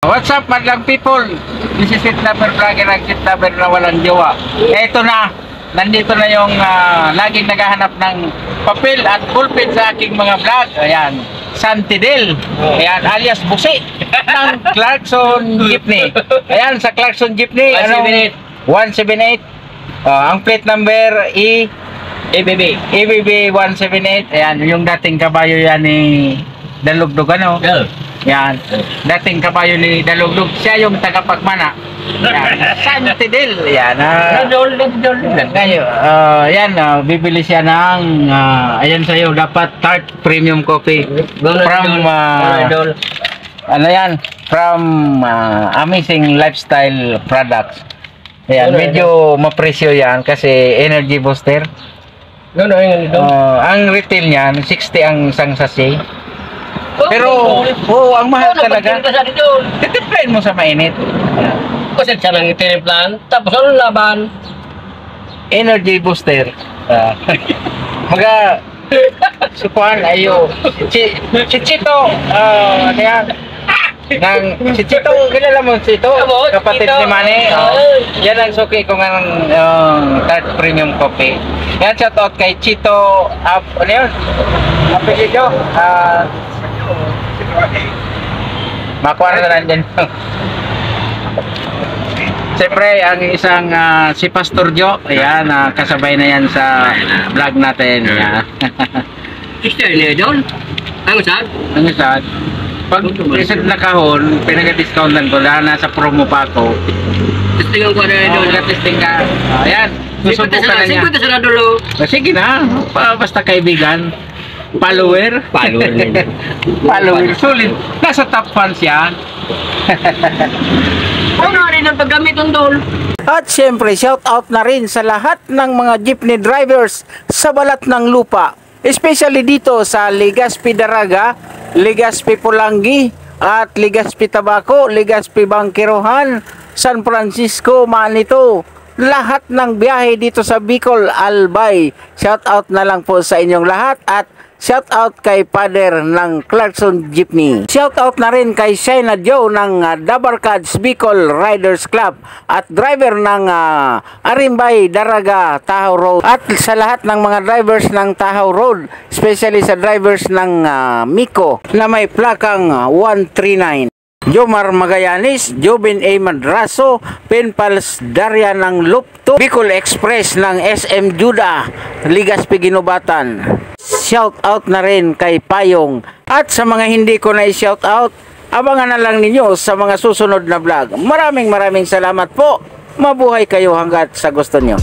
What's up, madlang people? This is It Lover Vlogger, ang It Lover na walang jowa. Ito na, nandito na yung laging naghahanap ng papel at pulpit sa aking mga vlog. Ayan, Santidel. Ayan, alias Busi ng Clarkson Jeepney. Ayan, sa Clarkson Jeepney. 178. Ang plate number EBB 178. Ayan, yung dating kabayo yan ni Dalugdog, ano? Yan, dating kabayo ni Dalugdog. Siya yung tagapagmana. Yan, Santidel. Yan, yan, bibili siya ng ayan sa'yo, dapat tart premium coffee from ano yan, from Amazing Lifestyle Products. Ayan, medyo mapresyo yan kasi energy booster. Ang retail niyan 60 ang isang sachet. Pero ang mahal talaga. Titimplahin mo sa mainit. Kasi siya nang itiniplan, tapos ano laban? Energy booster. Mga sukuhan ayo. Si Chito, yan. Si Chito, kilala mo si Chito? Kapatid ni Manny. Yan ang suki ko ng Tart Premium Coffee. Yan, shout out kay Chito. Ano yun? Apelido. Makuha na nandyan. Siyempre, ang isang si Pastor Joe, ayan, kasabay na yan sa vlog natin. Sister niya doon? Ang saan? Ang saan? Pag isang na kahon, pinag-discountan ko dahil nasa promo pa ako. Testingan ko na doon. Testing ka. Ayan, susubukan na niya. Sipot na dulo. Sige na, basta kaibigan. Follower. Follower. Sulit. Nasa top fans yan. Ano rin ang paggamit ng dol? At syempre, shout out na rin sa lahat ng mga jeepney drivers sa balat ng lupa. Especially dito sa Legazpi Daraga, Legazpi Pulangi, at Legazpi Tabaco, Legazpi Bangkirohan, San Francisco, Manito. Lahat ng biyahe dito sa Bicol, Albay. Shout out na lang po sa inyong lahat at shout out kay Father ng Clarkson Jeepney. Shout out na rin kay Shaina Joe ng Dabarkads Bicol Riders Club at driver ng Arimbay, Daraga, Tahaw Road. At sa lahat ng mga drivers ng Tahaw Road, especially sa drivers ng Miko na may plakang 139. Jomar Magallanes, Jobin A. Madraso, Penpals Darya ng Lupto, Bicol Express ng SM Juda, Legazpi Ginubatan. Shout out na rin kay Payong. At sa mga hindi ko na i-shout out, abangan na lang ninyo sa mga susunod na vlog. Maraming salamat po. Mabuhay kayo hanggat sa gusto nyo.